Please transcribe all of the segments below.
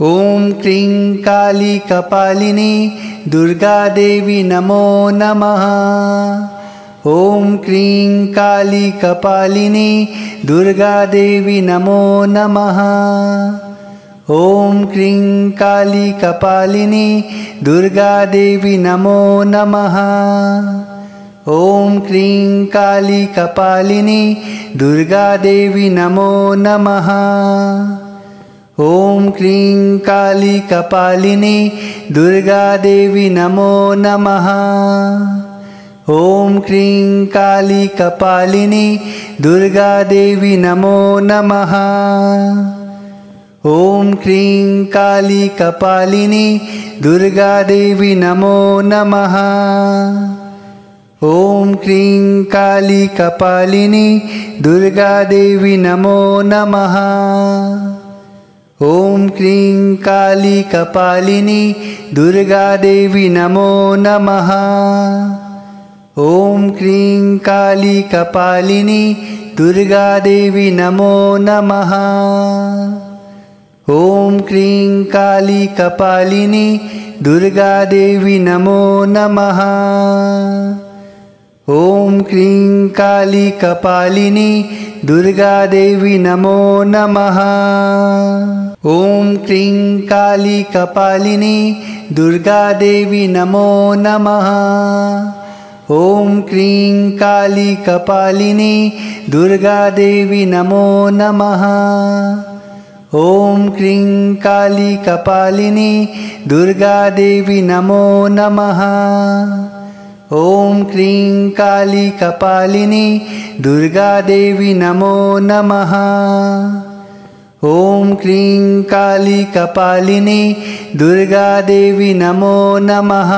ओम क्रीं काली कपालिनी दुर्गा देवी नमो नमः। ओम क्रीं काली कपालिनी दुर्गा देवी नमो नमः। ओम क्रीं काली कपालिनी दुर्गा देवी नमो नमः। ओम क्रीं काली कपालिनी दुर्गा देवी नमो नमः। ओम क्रीं काली कपालिनी दुर्गा देवी नमो नमः। ओम क्रीं काली कपालिनी दुर्गा देवी नमो नमः। ओम क्रीं काली कपालिनी दुर्गा देवी नमो नमः। ओम क्रीं काली कपालिनी दुर्गा देवी नमो नमः। ओम क्रीं काली कपालिनी दुर्गा देवी नमो नमः। ओम क्रीं काली कपालिनी दुर्गा देवी नमो नमः। ओम क्रीं काली कपालिनी दुर्गा देवी नमो नमः। ओम क्रीं काली कपालिनी दुर्गा देवी नमो नमः। ओम क्रीं काली कपालिनी दुर्गा देवी नमो नमः। ओम क्रीं काली कपालिनी दुर्गा देवी नमो नमः। ओम क्रीं काली कपालिनी दुर्गा देवी नमो नमः। ओम क्रीं काली कपालिनी दुर्गा देवी नमो नमः। ओम क्रीं काली कपालिनी दुर्गा देवी नमो नमः।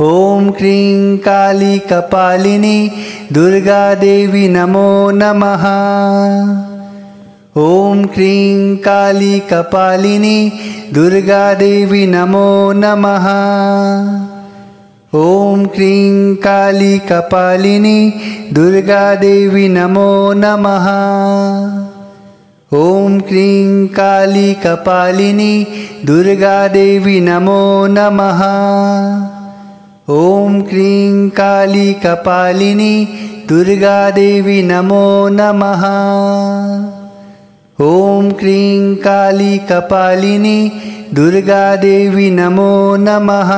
ओम क्रीं काली कपालिनी दुर्गा देवी नमो नमः। ओम क्रीं काली कपालिनी दुर्गा देवी नमो नमः। ओम क्रीं काली कपालिनी दुर्गा देवी नमो नमः। ओम क्रीं काली कपालिनी दुर्गा देवी नमो नमः। ओम क्रीं काली कपालिनी दुर्गा देवी नमो नमः। ओम क्रीं काली कपालिनी दुर्गा देवी नमो नमः।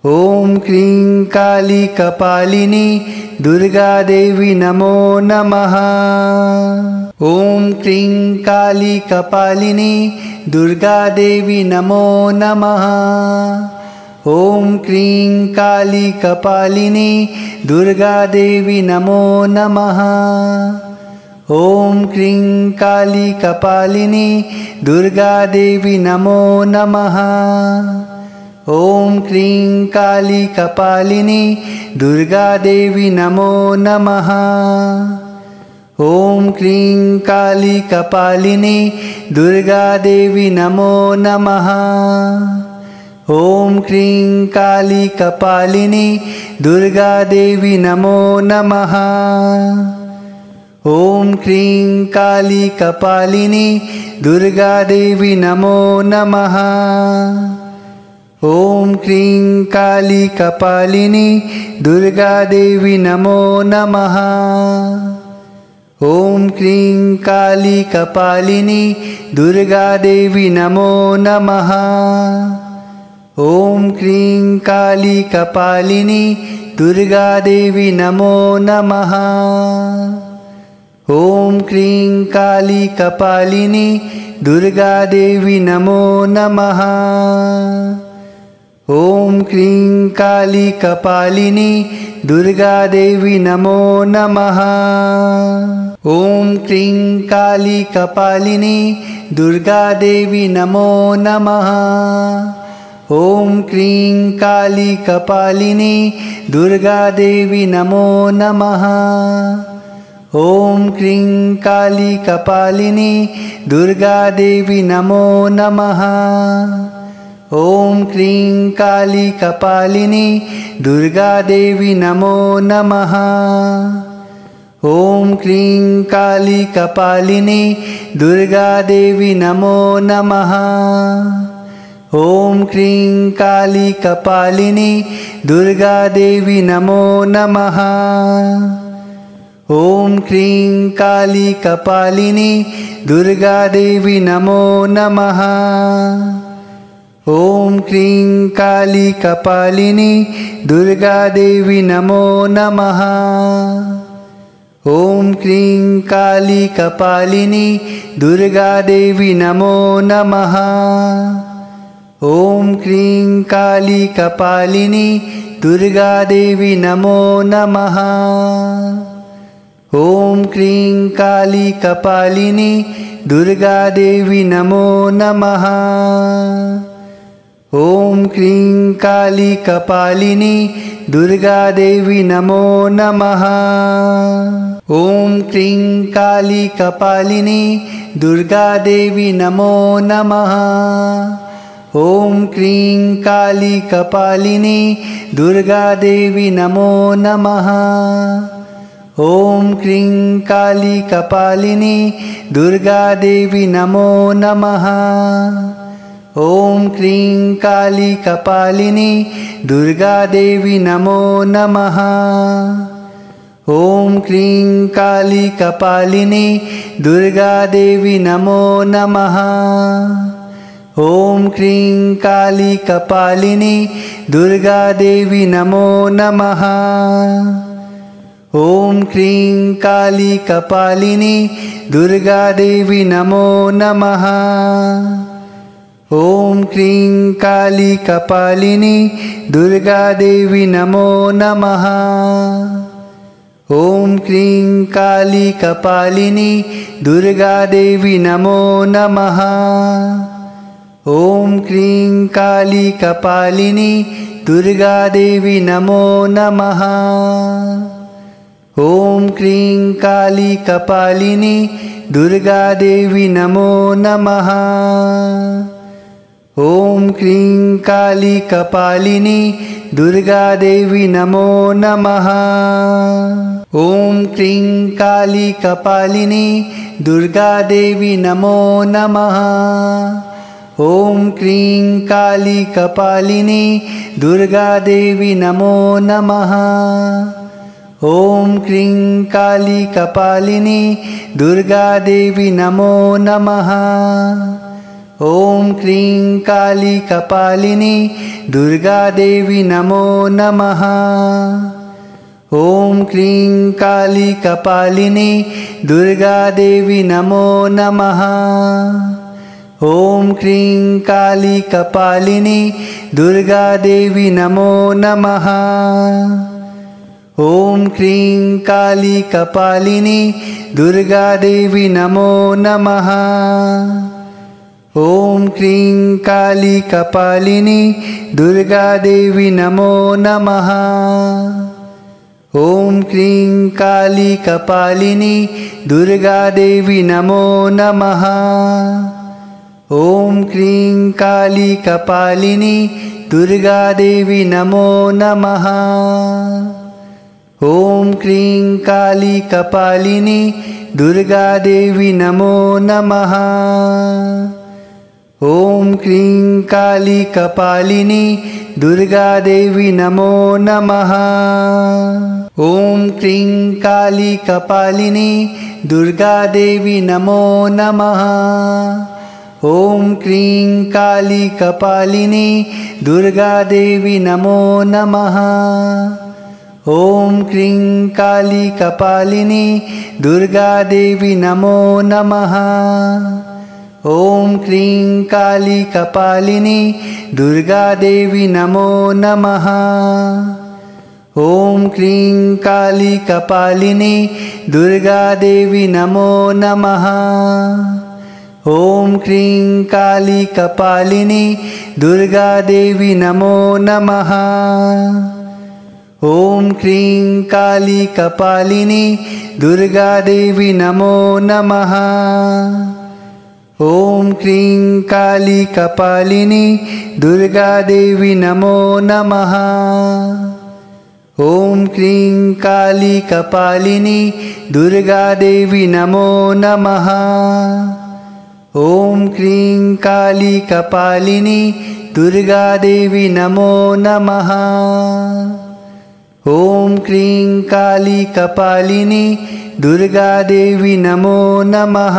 ओम क्रीं काली कपालिनी दुर्गा देवी नमो नमः। ओम क्रीं काली कपालिनी दुर्गा देवी नमो नमः। ओम क्रीं काली कपालिनी दुर्गा देवी नमो नमः। ओम क्रीं काली कपालिनी दुर्गा देवी नमो नमः। ओम क्रीं काली कपालिनी दुर्गा देवी नमो नमः। ओम क्रीं काली कपालिनी दुर्गा देवी नमो नमः। ओम क्रीं काली कपालिनी दुर्गा देवी नमो नमः। ओम क्रीं काली कपालिनी दुर्गा देवी नमो नमः। ओम क्रीं काली कपालिनी दुर्गा देवी नमो नमः। ओम क्रीं काली कपालिनी दुर्गा देवी नमो नमः। ओम क्रीं काली कपालिनी दुर्गा देवी नमो नमः। ओम क्रीं काली कपालिनी दुर्गा देवी नमो नमः। ओम क्रीं काली कपालिनी दुर्गा देवी नमो नमः। ओम क्रीं काली कपालिनी दुर्गा देवी नमो नमः। ओम क्रीं काली कपालिनी दुर्गा देवी नमो नमः। ओम क्रीं काली कपालिनी दुर्गा देवी नमो नमः। ओम क्रीं काली कपालिनी दुर्गा देवी नमो नमः। ॐ क्रीं काली कपालिनी दुर्गा देवी नमो नमः। ॐ क्रीं काली कपालिनी दुर्गा देवी नमो नमः। ॐ क्रीं काली कपालिनी दुर्गा देवी नमो नमः। ॐ क्रीं काली कपालिनी दुर्गा देवी नमो नमः। ॐ क्रीं काली कपालिनी दुर्गा देवी नमो नमः। ॐ क्रीं काली कपालिनी दुर्गा देवी नमो नमः। ॐ क्रीं काली कपालिनी दुर्गा देवी नमो नमः। ॐ क्रीं काली कपालिनी दुर्गा देवी नमो नमः। ॐ क्रीं काली कपालिनी दुर्गा देवी नमो नमः। ॐ क्रीं काली कपालिनी दुर्गा देवी नमो नमः। ॐ क्रीं काली कपालिनी दुर्गा देवी नमो नमः। ॐ क्रीं काली कपालिनी दुर्गा देवी नमो नमः। ॐ क्रीं काली कपालिनी दुर्गा देवी नमो नमः। ॐ क्रीं काली कपालिनी दुर्गा देवी नमो नमः। ॐ क्रीं काली कपालिनी दुर्गा देवी नमो नमः। ॐ क्रीं काली कपालिनी दुर्गा देवी नमो नमः। ॐ क्रीं काली कपालिनी दुर्गा देवी नमो नमः। ॐ क्रीं काली कपालिनी दुर्गा देवी नमो नमः। ॐ क्रीं काली कपालिनी दुर्गा देवी नमो नमः। ॐ क्रीं काली कपालिनी दुर्गा देवी नमो नमः। ॐ क्रीं काली कपालिनी दुर्गा देवी नमो नमः। ॐ क्रीं काली कपालिनी दुर्गा देवी नमो नमः। ॐ क्रीं काली कपालिनी दुर्गा देवी नमो नमः। ॐ क्रीं काली कपालिनी दुर्गा देवी नमो नमः। ॐ क्रीं काली कपालिनी दुर्गा देवी नमो नमः। ॐ क्रीं काली कपालिनी दुर्गा देवी नमो नमः। ॐ क्रीं काली कपालिनी दुर्गा देवी नमो नमः। ॐ क्रीं काली कपालिनी दुर्गा देवी नमो नमः। ॐ क्रीं काली कपालिनी दुर्गा देवी नमो नमः। ॐ क्रीं काली कपालिनी दुर्गा देवी नमो नमः। ॐ क्रीं काली कपालिनी दुर्गा देवी नमो नमः। ॐ क्रीं काली कपालिनी दुर्गा देवी नमो नमः। ॐ क्रीं काली कपालिनी दुर्गा देवी नमो नमः। ॐ क्रीं काली कपालिनी दुर्गा देवी नमो नमः। ॐ क्रीं काली कपालिनी दुर्गा देवी नमो नमः। ॐ क्रीं काली कपालिनी दुर्गा देवी नमो नमः। ॐ क्रीं काली कपालिनी दुर्गा देवी नमो नमः। ॐ क्रीं काली कपालिनी दुर्गा देवी नमो नमः। ॐ क्रीं काली कपालिनी दुर्गा देवी नमो नमः। ॐ क्रीं काली कपालिनी दुर्गा देवी नमो नमः। ॐ क्रीं काली कपालिनी दुर्गा देवी नमो नमः। ॐ क्रीं काली कपालिनी दुर्गा देवी नमो नमः। ॐ क्रीं काली कपालिनी दुर्गा देवी नमो नमः।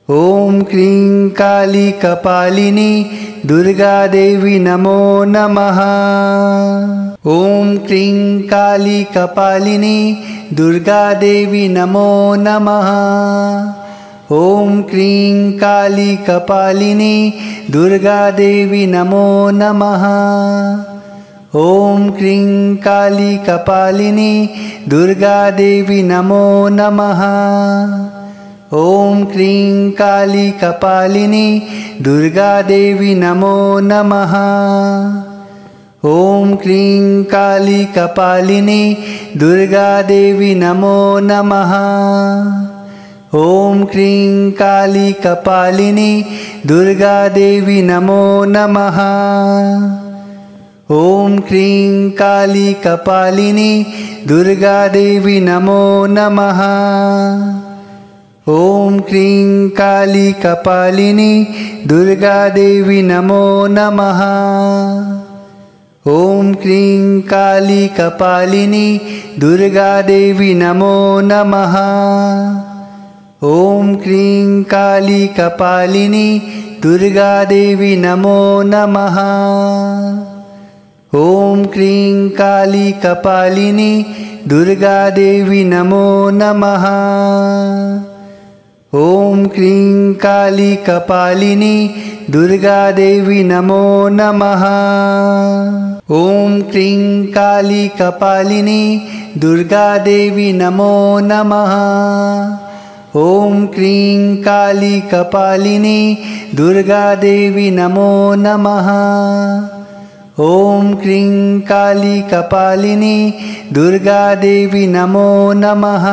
ॐ क्रीं काली कपालिनी दुर्गा देवी नमो नमः। ॐ क्रीं काली कपालिनी दुर्गा देवी नमो नमः। ॐ क्रीं काली कपालिनी दुर्गा देवी नमो नमः। ॐ क्रीं काली कपालिनी दुर्गा देवी नमो नमः। ॐ क्रीं काली कपालिनी दुर्गा देवी नमो नमः। ॐ क्रीं काली कपालिनी दुर्गा देवी नमो नमः। ॐ क्रीं काली कपालिनी दुर्गा देवी नमो नमः। ॐ क्रीं काली कपालिनी दुर्गा देवी नमो नमः। ॐ क्रीं काली कपालिनी दुर्गा देवी नमो नमः। ॐ क्रीं काली कपालिनी दुर्गा देवी नमो नमः। ॐ क्रीं काली कपालिनी दुर्गा देवी नमो नमः। ॐ क्रीं काली कपालिनी दुर्गा देवी नमो नमः। ॐ क्रीं काली कपालिनी दुर्गा देवी नमो नमः। ॐ क्रीं काली कपालिनी दुर्गा देवी नमो नमः। ॐ क्रीं काली कपालिनी दुर्गा देवी नमो नमः। ॐ क्रीं काली कपालिनी दुर्गा देवी नमो नमः।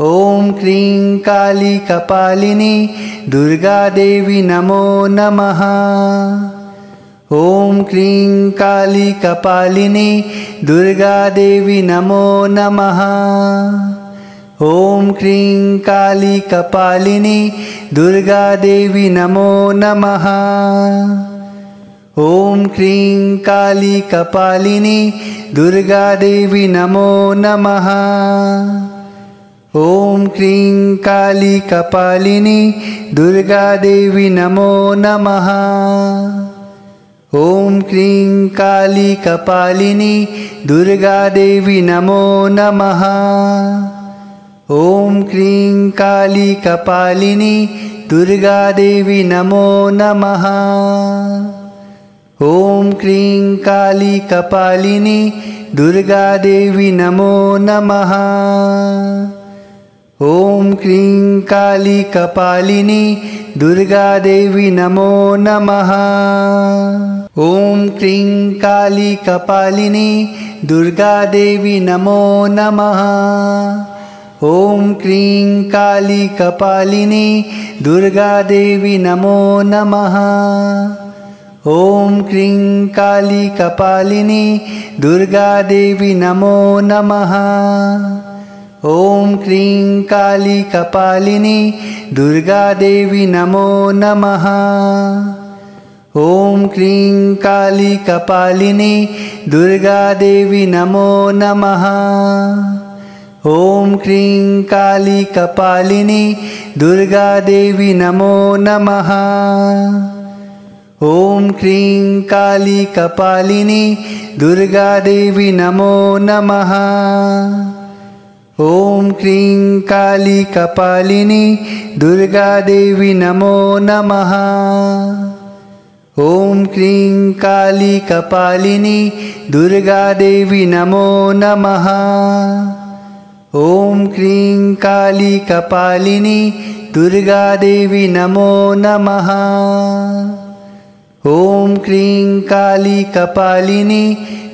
ॐ क्रीं काली कपालिनी दुर्गा देवी नमो नमः। ॐ क्रीं काली कपालिनी दुर्गा देवी नमो नमः। ॐ क्रीं काली कपालिनी दुर्गा देवी नमो नमः। ॐ क्रीं काली कपालिनी दुर्गा देवी नमो नमः। ॐ क्रीं काली कपालिनी दुर्गा देवी नमो नमः। ॐ क्रीं काली कपालिनी दुर्गा देवी नमो नमः। ॐ क्रीं काली कपालिनी दुर्गा देवी नमो नमः। ॐ क्रीं काली कपालिनी दुर्गा देवी नमो नमः। ॐ क्रीं काली कपालिनी दुर्गा देवी नमो नमः। ॐ क्रीं काली कपालिनी दुर्गा देवी नमो नमः। ॐ क्रीं काली कपालिनी दुर्गा देवी नमो नमः। ॐ क्रीं काली कपालिनी दुर्गा देवी नमो नमः। ॐ क्रीं काली कपालिनी दुर्गा देवी नमो नमः। ॐ क्रीं काली कपालिनी दुर्गा देवी नमो नमः। ॐ क्रीं काली कपालिनी दुर्गा देवी नमो नमः। ॐ क्रीं काली कपालिनी दुर्गा देवी नमो नमः। ॐ क्रीं काली कपालिनी दुर्गा देवी नमो नमः। ॐ क्रीं काली कपालिनी दुर्गा देवी नमो नमः। ॐ क्रीं काली कपालिनी दुर्गा देवी नमो नमः। ॐ क्रीं काली कपालिनी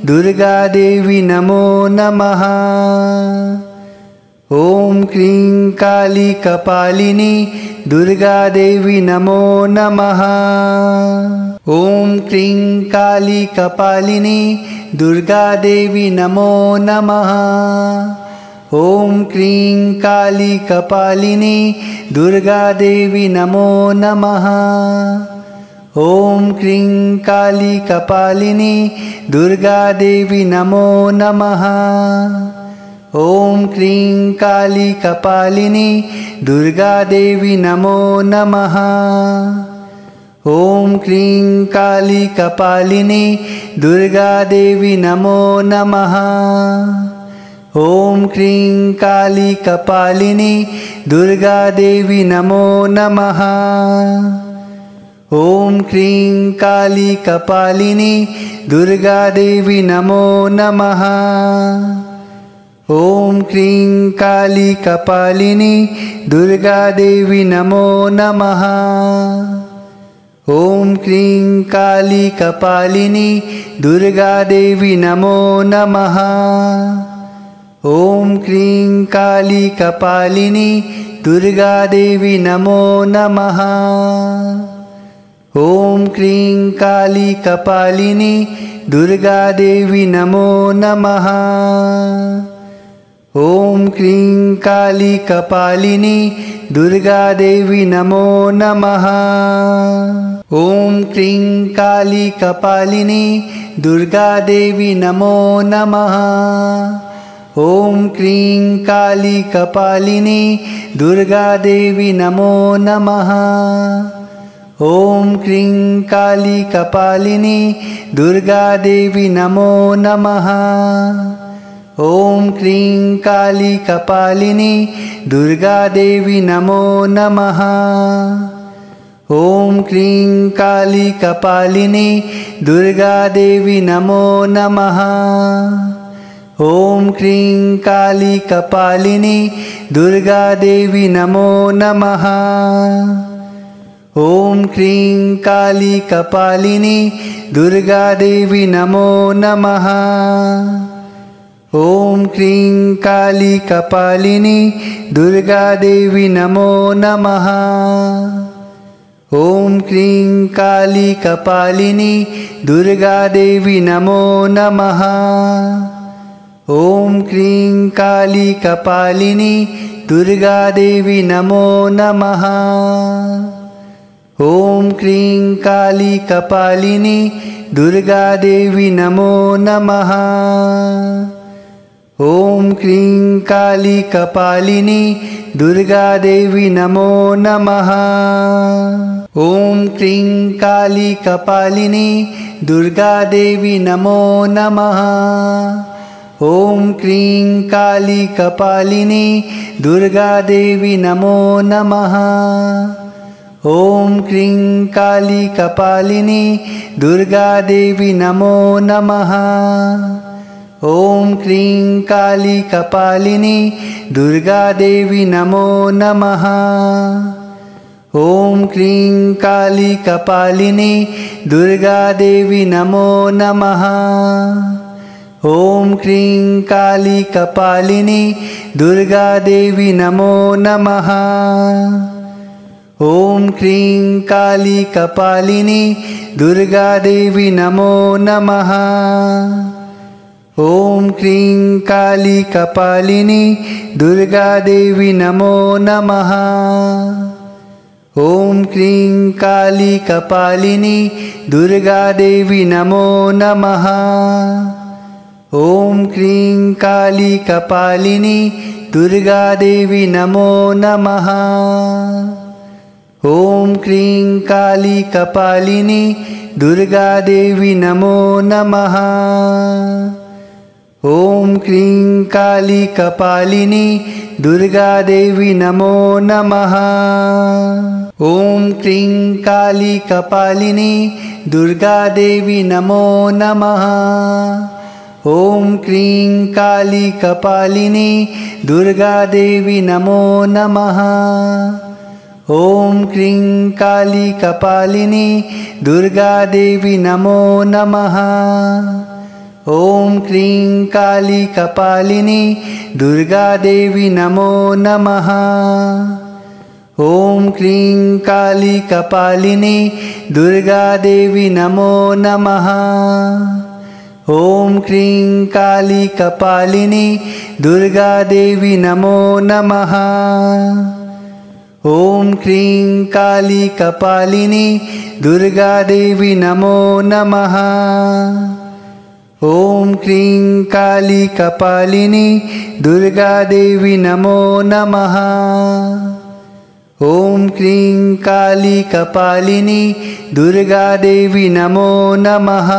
दुर्गा देवी नमो नमः। ॐ क्रीं काली कपालिनी दुर्गा देवी नमो नमः। ॐ क्रीं काली कपालिनी दुर्गा देवी नमो नमः। ॐ क्रीं काली कपालिनी दुर्गा देवी नमो नमः। ॐ क्रीं काली कपालिनी दुर्गा देवी नमो नमः। ॐ क्रीं काली कपालिनी दुर्गा देवी नमो नमः। ॐ क्रीं काली कपालिनी दुर्गा देवी नमो नमः। ॐ क्रीं काली कपालिनी दुर्गा देवी नमो नमः। ॐ क्रीं काली कपालिनी दुर्गा देवी नमो नमः। ॐ क्रीं काली कपालिनी दुर्गा देवी नमो नमः। ॐ क्रीं काली कपालिनी दुर्गा देवी नमो नमः। ॐ क्रीं काली कपालिनी दुर्गा देवी नमो नमः। ॐ क्रीं काली कपालिनी दुर्गा देवी नमो नमः। ॐ क्रीं काली कपालिनी दुर्गा देवी नमो नमः। ॐ क्रीं काली कपालिनी दुर्गा देवी नमो नमः। ॐ क्रीं काली कपालिनी दुर्गा देवी नमो नमः। ॐ क्रीं काली कपालिनी दुर्गा देवी नमो नमः। ॐ क्रीं काली कपालिनी दुर्गा देवी नमो नमः। ॐ क्रीं काली कपालिनी दुर्गा देवी नमो नमः। ॐ क्रीं काली कपालिनी दुर्गा देवी नमो नमः। ॐ क्रीं काली कपालिनी दुर्गा देवी नमो नमः। ॐ क्रीं काली कपालिनी दुर्गा देवी नमो नमः। ॐ क्रीं काली कपालिनी दुर्गा देवी नमो नमः। ॐ क्रीं काली कपालिनी दुर्गा देवी नमो नमः। ॐ क्रीं काली कपालिनी दुर्गा देवी नमो नमः। ॐ क्रीं काली कपालिनी दुर्गा देवी नमो नमः। ॐ क्रीं काली कपालिनी दुर्गा देवी नमो नमः। ॐ क्रीं काली कपालिनी दुर्गा देवी नमो नमः। ॐ क्रीं काली कपालिनी दुर्गा देवी नमो नमः। ॐ क्रीं काली कपालिनी दुर्गा देवी नमो नमः। ॐ क्रीं काली कपालिनी दुर्गा देवी नमो नमः। ॐ क्रीं काली कपालिनी दुर्गा देवी नमो नमः। ॐ क्रीं काली कपालिनी दुर्गा देवी नमो नमः। ॐ क्रीं काली कपालिनी दुर्गा देवी नमो नमः। ॐ क्रीं काली कपालिनी दुर्गा देवी नमो नमः। ॐ क्रीं काली कपालिनी दुर्गा देवी नमो नमः। ॐ क्रीं काली कपालिनी दुर्गा देवी नमो नमः। ॐ क्रीं काली कपालिनी दुर्गा देवी नमो नमः। ॐ क्रीं काली कपालिनी दुर्गा देवी नमो नमः। ॐ क्रीं काली कपालिनी दुर्गा देवी नमो नमः। ॐ क्रीं काली कपालिनी दुर्गा देवी नमो नमः। ॐ क्रीं काली कपालिनी दुर्गा देवी नमो नमः। ॐ क्रीं काली कपालिनी दुर्गा देवी नमो नमः। ॐ क्रीं काली कपालिनी दुर्गा देवी नमो नमः। ॐ क्रीं काली कपालिनी दुर्गा देवी नमो नमः। ॐ क्रीं काली कपालिनी दुर्गा देवी नमो नमः। ॐ क्रीं काली कपालिनी दुर्गा देवी नमो नमः।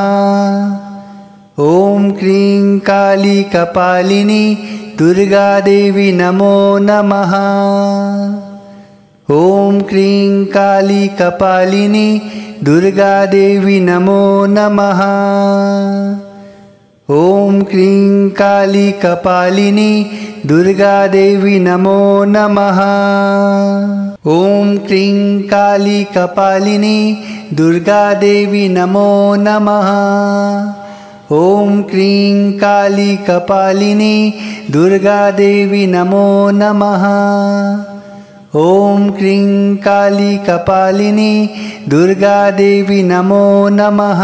ॐ क्रीं काली कपालिनी दुर्गा देवी नमो नमः। ॐ क्रीं काली कपालिनी दुर्गा देवी नमो नमः। ॐ क्रीं काली कपालिनी दुर्गा देवी नमो नमः। ॐ क्रीं काली कपालिनी दुर्गा देवी नमो नमः। ॐ क्रीं काली कपालिनी दुर्गा देवी नमो नमः। ॐ क्रीं काली कपालिनी दुर्गा देवी नमो नमः।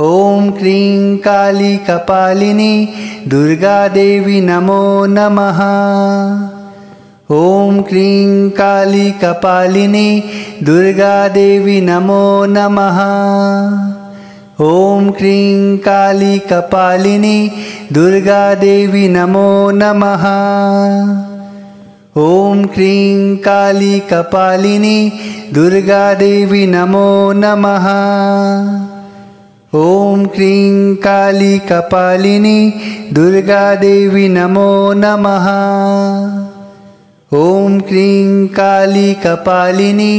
ॐ क्रीं काली कपालिनी दुर्गा देवी नमो नमः। ॐ क्रीं काली कपालिनी दुर्गा देवी नमो नमः। ॐ क्रीं काली कपालिनी दुर्गा देवी नमो नमः। ॐ क्रीं काली कपालिनी दुर्गा देवी नमो नमः। ॐ क्रीं काली कपालिनी दुर्गा देवी नमो नमः। ॐ क्रीं काली कपालिनी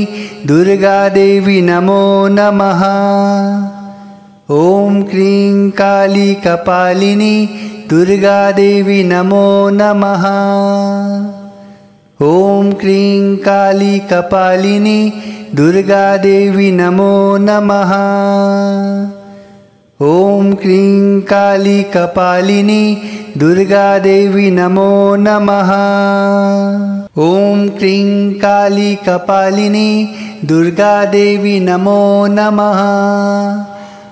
दुर्गा देवी नमो नमः। ॐ क्रीं काली कपालिनी दुर्गा देवी नमो नमः। ॐ क्रीं काली कपालिनी दुर्गा देवी नमो नमः। ॐ क्रीं काली कपालिनी दुर्गा देवी नमो नमः। ॐ क्रीं काली कपालिनी दुर्गा देवी नमो नमः।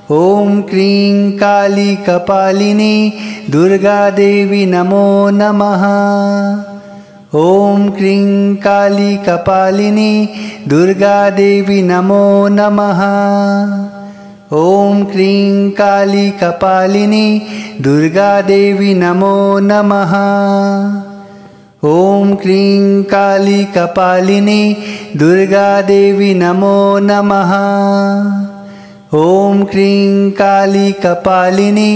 ॐ क्रीं काली कपालिनी दुर्गा देवी नमो नमः। ॐ क्रीं काली कपालिनी दुर्गा देवी नमो नमः। ॐ क्रीं काली कपालिनी दुर्गा देवी नमो नमः। ॐ क्रीं काली कपालिनी दुर्गा देवी नमो नमः। ॐ क्रीं काली कपालिनी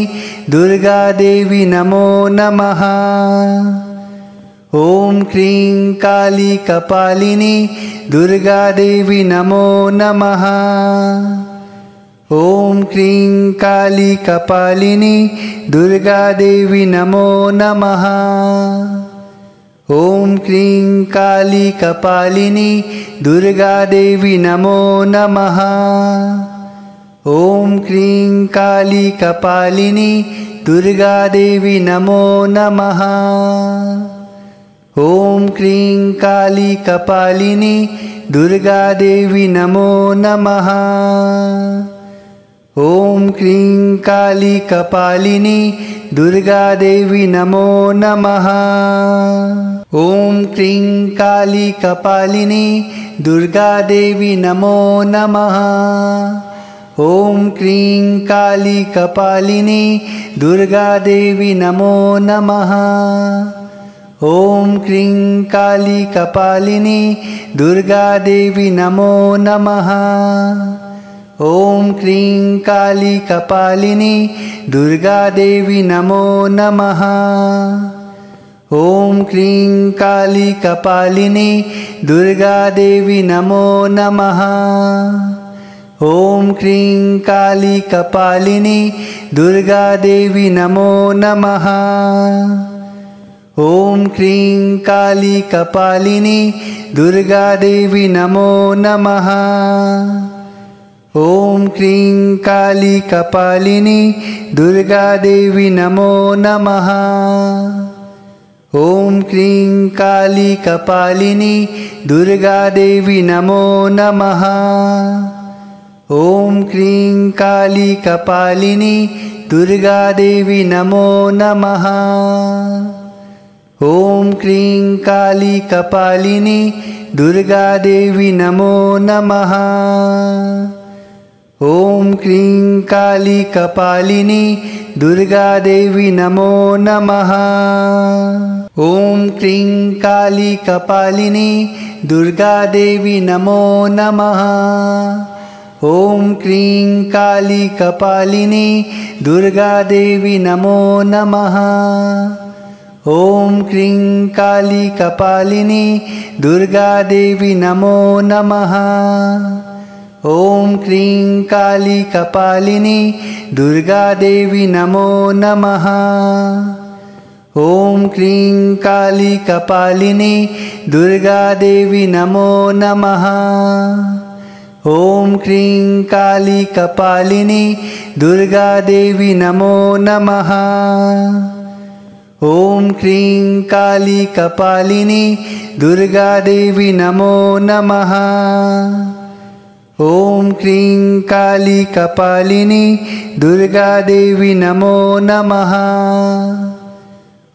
दुर्गा देवी नमो नमः। ॐ क्रीं काली कपालिनी दुर्गा देवी नमो नमः। ॐ क्रीं काली कपालिनी दुर्गा देवी नमो नमः। ॐ क्रीं काली कपालिनी दुर्गा देवी नमो नमः। ॐ क्रीं काली कपालिनी दुर्गा देवी नमो नमः। ॐ क्रीं काली कपालिनी दुर्गा देवी नमो नमः। ॐ क्रीं काली कपालिनी दुर्गा देवी नमो नमः। ॐ क्रीं काली कपालिनी दुर्गा देवी नमो नमः। ॐ क्रीं काली कपालिनी दुर्गा देवी नमो नमः। ॐ क्रीं काली कपालिनी दुर्गा देवी नमो नमः। ॐ क्रीं काली कपालिनी दुर्गा देवी नमो नमः। ॐ क्रीं काली कपालिनी दुर्गा देवी नमो नमः। ॐ क्रीं काली कपालिनी दुर्गा देवी नमो नमः। ॐ क्रीं काली कपालिनी दुर्गा देवी नमो नमः। ॐ क्रीं काली कपालिनी दुर्गा देवी नमो नमः। ॐ क्रीं काली कपालिनी दुर्गा देवी नमो नमः। ॐ क्रीं काली कपालिनी दुर्गा देवी नमो नमः। ॐ क्रीं काली कपालिनी दुर्गा देवी नमो नमः। ॐ क्रीं काली कपालिनी दुर्गा देवी नमो नमः। ॐ क्रीं काली कपालिनी दुर्गा देवी नमो नमः। ॐ क्रीं काली कपालिनी दुर्गा देवी नमो नमः। ॐ क्रीं काली कपालिनी दुर्गा देवी नमो नमः। ॐ क्रीं काली कपालिनी दुर्गा देवी नमो नमः। ॐ क्रीं काली कपालिनी दुर्गा देवी नमो नमः। ॐ क्रीं काली कपालिनी दुर्गा देवी नमो नमः। ॐ क्रीं काली कपालिनी दुर्गा देवी नमो नमः। ॐ क्रीं काली कपालिनी दुर्गा देवी नमो नमः।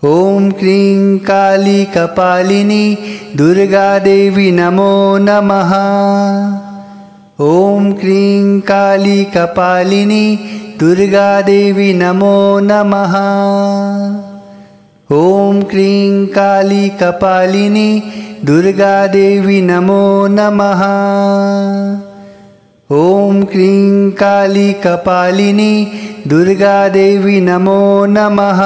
ॐ क्रीं काली कपालिनी दुर्गा देवी नमो नमः। ॐ क्रीं काली कपालिनी दुर्गा देवी नमो नमः। ॐ क्रीं काली कपालिनी दुर्गा देवी नमो नमः। ॐ क्रीं काली कपालिनी दुर्गा देवी नमो नमः।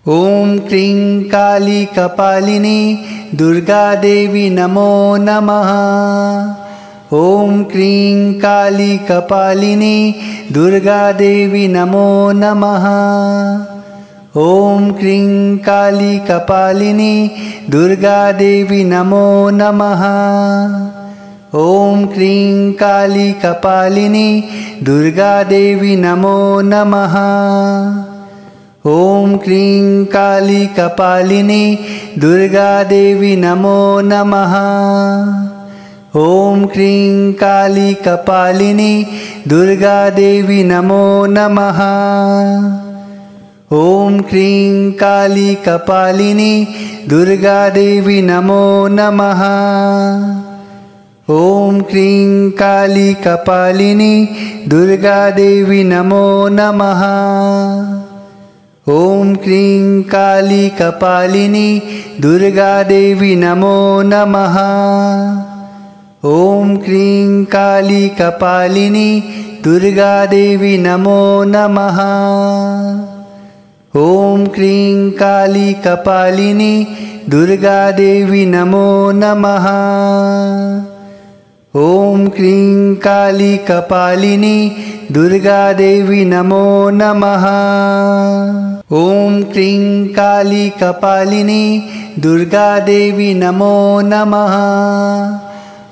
ॐ क्रीं काली कपालिनी दुर्गा देवी नमो नमः। ॐ क्रीं काली कपालिनी दुर्गा देवी नमो नमः। ॐ क्रीं काली कपालिनी दुर्गा देवी नमो नमः। ॐ क्रीं काली कपालिनी दुर्गा देवी नमो नमः। ॐ क्रीं काली कपालिनी दुर्गा देवी नमो नमः। ॐ क्रीं काली कपालिनी दुर्गा देवी नमो नमः। ॐ क्रीं काली कपालिनी दुर्गा देवी नमो नमः। ॐ क्रीं काली कपालिनी दुर्गा देवी नमो नमः। ॐ क्रीं काली कपालिनी दुर्गा देवी नमो नमः। ॐ क्रीं काली कपालिनी दुर्गा देवी नमो नमः। ॐ क्रीं काली कपालिनी दुर्गा देवी नमो नमः। ॐ क्रीं काली कपालिनी दुर्गा देवी नमो नमः। ॐ क्रीं काली कपालिनी दुर्गा देवी नमो नमः।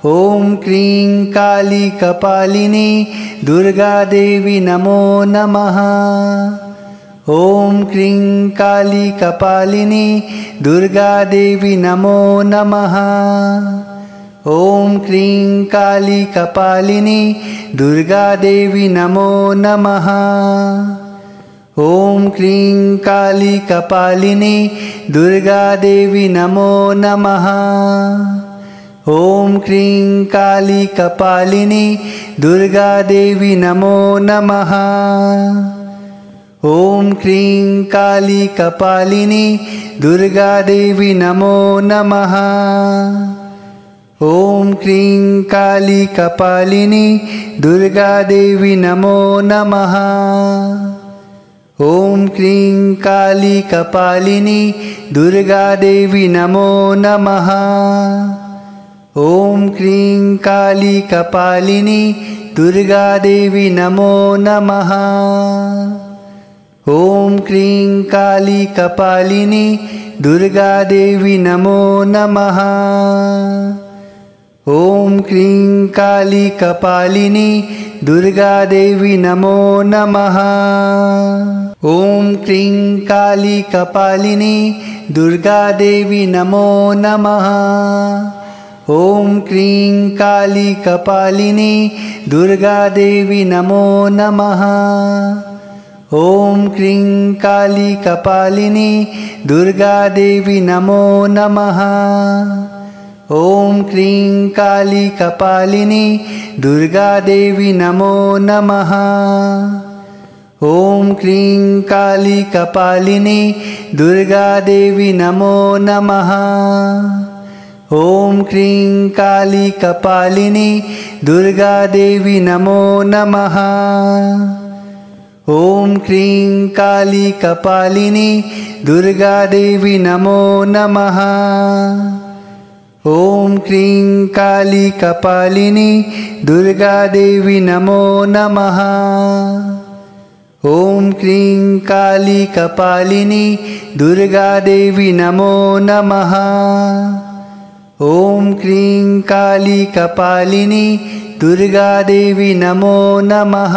ॐ क्रीं काली कपालिनी दुर्गा देवी नमो नमः। ॐ क्रीं काली कपालिनी दुर्गा देवी नमो नमः। ॐ क्रीं काली कपालिनी दुर्गा देवी नमो नमः। ॐ क्रीं काली कपालिनी दुर्गा देवी नमो नमः। ॐ क्रीं काली कपालिनी दुर्गा देवी नमो नमः। ॐ क्रीं काली कपालिनी दुर्गा देवी नमो नमः। ॐ क्रीं काली कपालिनी दुर्गा देवी नमो नमः। ॐ क्रीं काली कपालिनी दुर्गा देवी नमो नमः। ॐ क्रीं काली कपालिनी दुर्गा देवी नमो नमः। ॐ क्रीं काली कपालिनी दुर्गा देवी नमो नमः। ॐ क्रीं काली कपालिनी दुर्गा देवी नमो नमः। ॐ क्रीं काली कपालिनी दुर्गा देवी नमो नमः। ॐ क्रीं काली कपालिनी दुर्गा देवी नमो नमः। ॐ क्रीं काली कपालिनी दुर्गा देवी नमो नमः। ॐ क्रीं काली कपालिनी दुर्गा देवी नमो नमः। ॐ क्रीं काली कपालिनी दुर्गा देवी नमो नमः। ॐ क्रीं काली कपालिनी दुर्गा देवी नमो नमः। ॐ क्रीं काली कपालिनी दुर्गा देवी नमो नमः। ॐ क्रीं काली कपालिनी दुर्गा देवी नमो नमः। ॐ क्रीं काली कपालिनी दुर्गा देवी नमो नमः। ॐ क्रीं काली कपालिनी दुर्गा देवी नमो नमः।